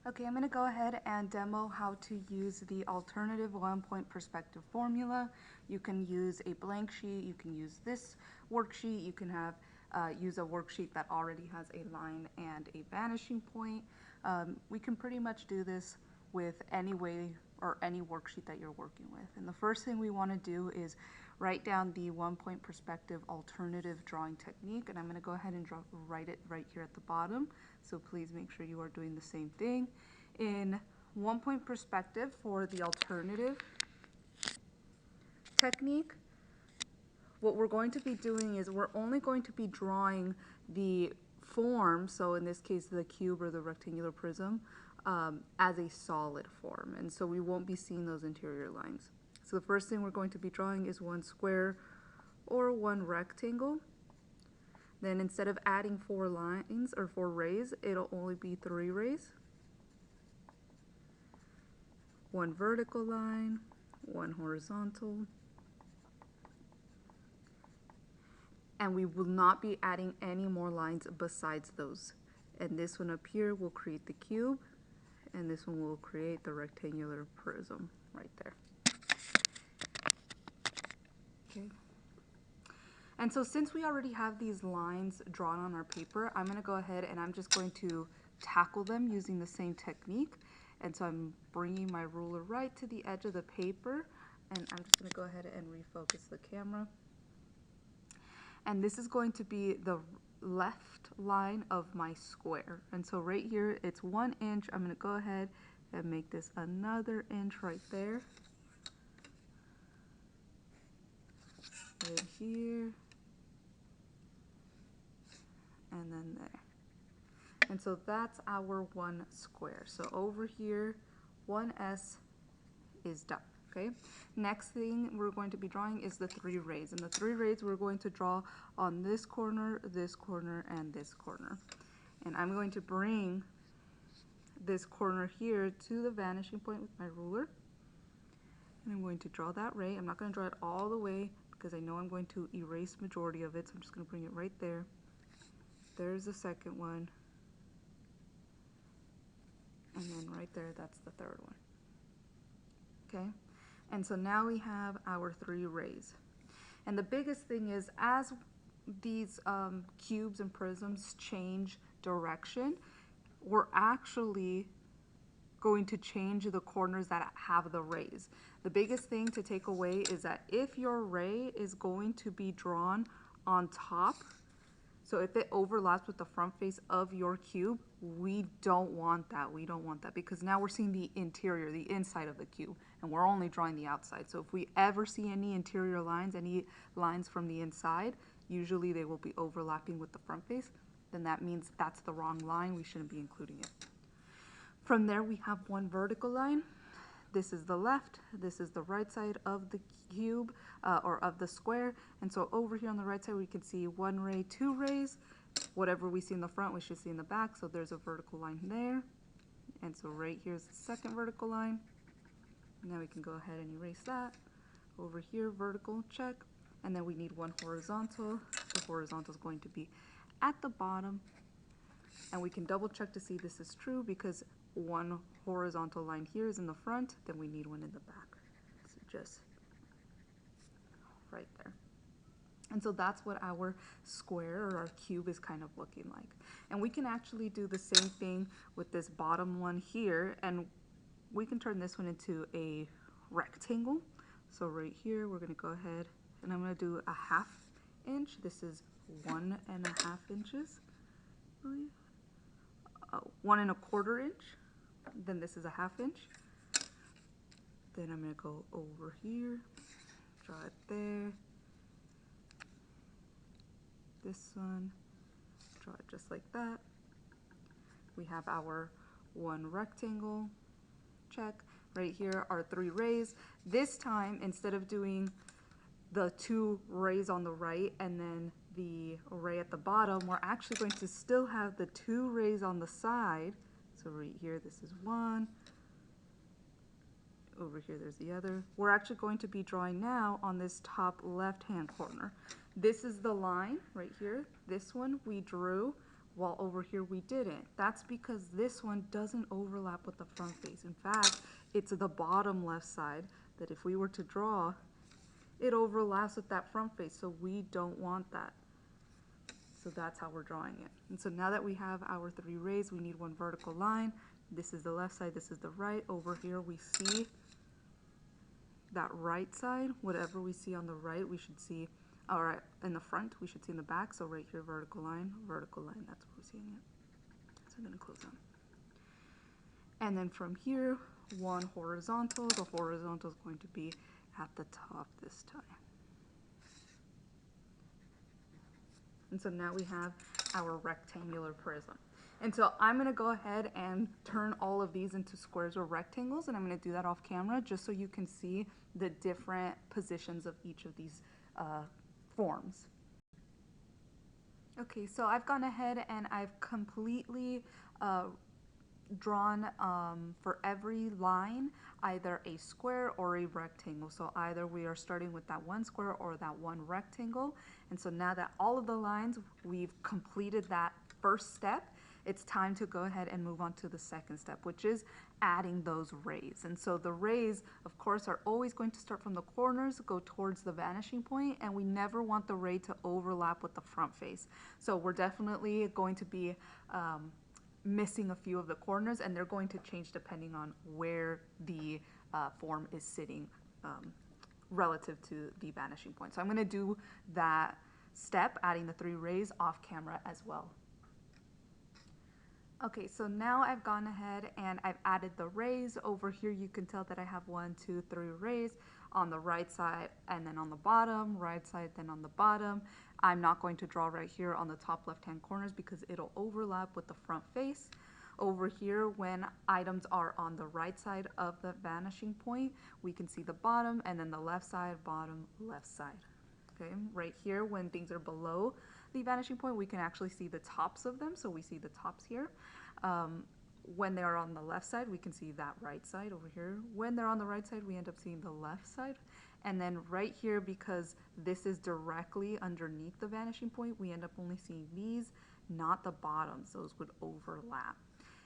Okay, I'm going to go ahead and demo how to use the alternative 1-point perspective formula. You can use a blank sheet, you can use this worksheet, you can use a worksheet that already has a line and a vanishing point. We can pretty much do this with any way or any worksheet that you're working with. And the first thing we want to do is write down the 1-point perspective alternative drawing technique, and I'm going to go ahead and write it right here at the bottom, so please make sure you are doing the same thing. In 1-point perspective for the alternative technique, what we're going to be doing is we're only going to be drawing the form, so in this case the cube or the rectangular prism, as a solid form, and so we won't be seeing those interior lines. So the first thing we're going to be drawing is one square or one rectangle. Then instead of adding 4 lines or 4 rays, it'll only be 3 rays. One vertical line, one horizontal, and we will not be adding any more lines besides those. And this one up here will create the cube, and this one will create the rectangular prism right there. Okay. And so since we already have these lines drawn on our paper, I'm going to go ahead and I'm just going to tackle them using the same technique. And so I'm bringing my ruler right to the edge of the paper, and I'm just going to go ahead and refocus the camera. And this is going to be the left line of my square. And so right here, it's 1 inch. I'm going to go ahead and make this another inch right there. Right here. And then there. And so that's our 1 square. So over here, 1s is done. Okay. Next thing we're going to be drawing is the 3 rays. And the 3 rays we're going to draw on this corner, and this corner. And I'm going to bring this corner here to the vanishing point with my ruler. And I'm going to draw that ray. I'm not going to draw it all the way because I know I'm going to erase majority of it. So I'm just going to bring it right there. There's the second one. And then right there, that's the third one. Okay? And so now we have our 3 rays. And the biggest thing is, as these cubes and prisms change direction, we're actually going to change the corners that have the rays. The biggest thing to take away is that if your ray is going to be drawn on top, so if it overlaps with the front face of your cube, we don't want that. We don't want that because now we're seeing the interior, the inside of the cube, and we're only drawing the outside. So if we ever see any interior lines, any lines from the inside, usually they will be overlapping with the front face. Then that means that's the wrong line. We shouldn't be including it. From there, we have 1 vertical line. This is the left, this is the right side of the cube or of the square. And so over here on the right side, we can see 1 ray, 2 rays. Whatever we see in the front, we should see in the back. So there's a vertical line there. And so right here's the second vertical line. Now we can go ahead and erase that. Over here, vertical, check. And then we need 1 horizontal. The horizontal is going to be at the bottom. And we can double check to see this is true because 1 horizontal line here is in the front, then we need 1 in the back. So just right there. And so that's what our square or our cube is kind of looking like. And we can actually do the same thing with this bottom one here, and we can turn this one into a rectangle. So right here, we're going to go ahead and I'm going to do a 1/2 inch. This is 1 1/2 inches, I believe. 1 1/4 inch. Then this is a 1/2 inch. Then I'm going to go over here, draw it there. This one, draw it just like that. We have our 1 rectangle, check. Right here are 3 rays. This time, instead of doing the 2 rays on the right and then the ray at the bottom, we're actually going to still have the 2 rays on the side. So right here, this is 1. Over here, there's the other. We're actually going to be drawing now on this top left-hand corner. This is the line right here. This one we drew while over here we didn't. That's because this one doesn't overlap with the front face. In fact, it's the bottom left side that if we were to draw, it overlaps with that front face, so we don't want that. So that's how we're drawing it. And so now that we have our 3 rays, we need one vertical line. This is the left side, this is the right. Over here we see that right side. Whatever we see on the right, we should see, all right, in the front, we should see in the back. So right here, vertical line, that's what we're seeing it. So I'm gonna close them. And then from here, one horizontal. The horizontal is going to be at the top this time. And so now we have our rectangular prism. And so I'm gonna go ahead and turn all of these into squares or rectangles, and I'm gonna do that off camera just so you can see the different positions of each of these forms. Okay, so I've gone ahead and I've completely drawn for every line either a square or a rectangle. So either we are starting with that one square or that one rectangle. And so now that all of the lines, we've completed that first step, it's time to go ahead and move on to the second step, which is adding those rays. And so the rays, of course, are always going to start from the corners, go towards the vanishing point, and we never want the ray to overlap with the front face. So we're definitely going to be missing a few of the corners, and they're going to change depending on where the form is sitting relative to the vanishing point. So I'm going to do that step, adding the 3 rays, off camera as well. Okay, so now I've gone ahead and I've added the rays. Over here you can tell that I have 1, 2, 3 rays on the right side and then on the bottom, right side, then on the bottom. I'm not going to draw right here on the top left-hand corners because it'll overlap with the front face. Over here, when items are on the right side of the vanishing point, we can see the bottom and then the left side, bottom, left side. Okay, right here, when things are below the vanishing point, we can actually see the tops of them. So we see the tops here. When they are on the left side, we can see that right side over here. When they're on the right side, we end up seeing the left side. And then right here, because this is directly underneath the vanishing point, we end up only seeing these, not the bottoms. Those would overlap.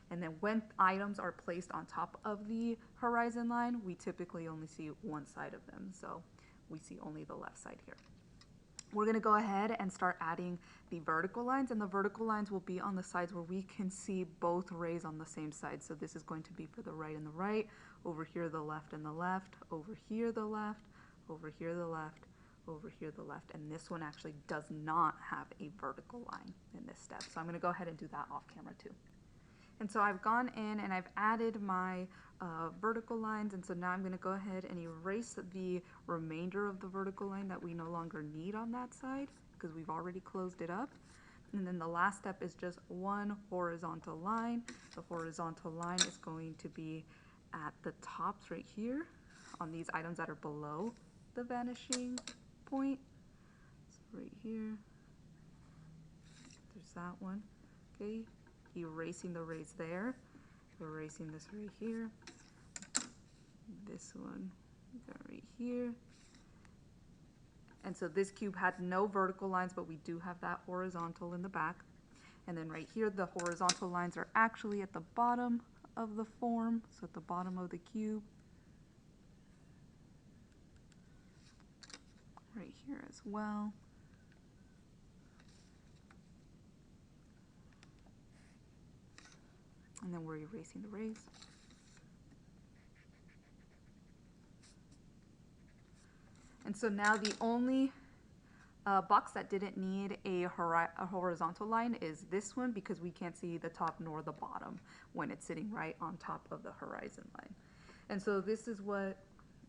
And then when items are placed on top of the horizon line, we typically only see one side of them. So we see only the left side here. We're going to go ahead and start adding the vertical lines, and the vertical lines will be on the sides where we can see both rays on the same side. So this is going to be for the right and the right, over here the left and the left, over here the left, over here the left, over here the left, and this one actually does not have a vertical line in this step. So I'm going to go ahead and do that off camera too. And so I've gone in and I've added my vertical lines, and so now I'm going to go ahead and erase the remainder of the vertical line that we no longer need on that side because we've already closed it up. And then the last step is just one horizontal line. The horizontal line is going to be at the tops right here on these items that are below the vanishing point. So right here, there's that one. Okay. Erasing the rays there, erasing this right here, this one right here. And so this cube had no vertical lines, but we do have that horizontal in the back. And then right here, the horizontal lines are actually at the bottom of the form, so at the bottom of the cube. Right here as well. And then we're erasing the rays. And so now the only box that didn't need a horizontal line is this one because we can't see the top nor the bottom when it's sitting right on top of the horizon line. And so this is what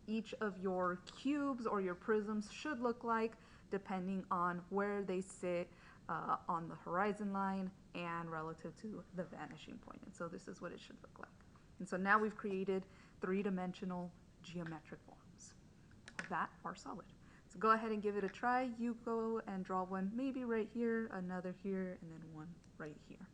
each of your cubes or your prisms should look like depending on where they sit on the horizon line and relative to the vanishing point. And so this is what it should look like. And so now we've created 3-dimensional geometric forms that are solid. So go ahead and give it a try. You go and draw one maybe right here, another here, and then one right here.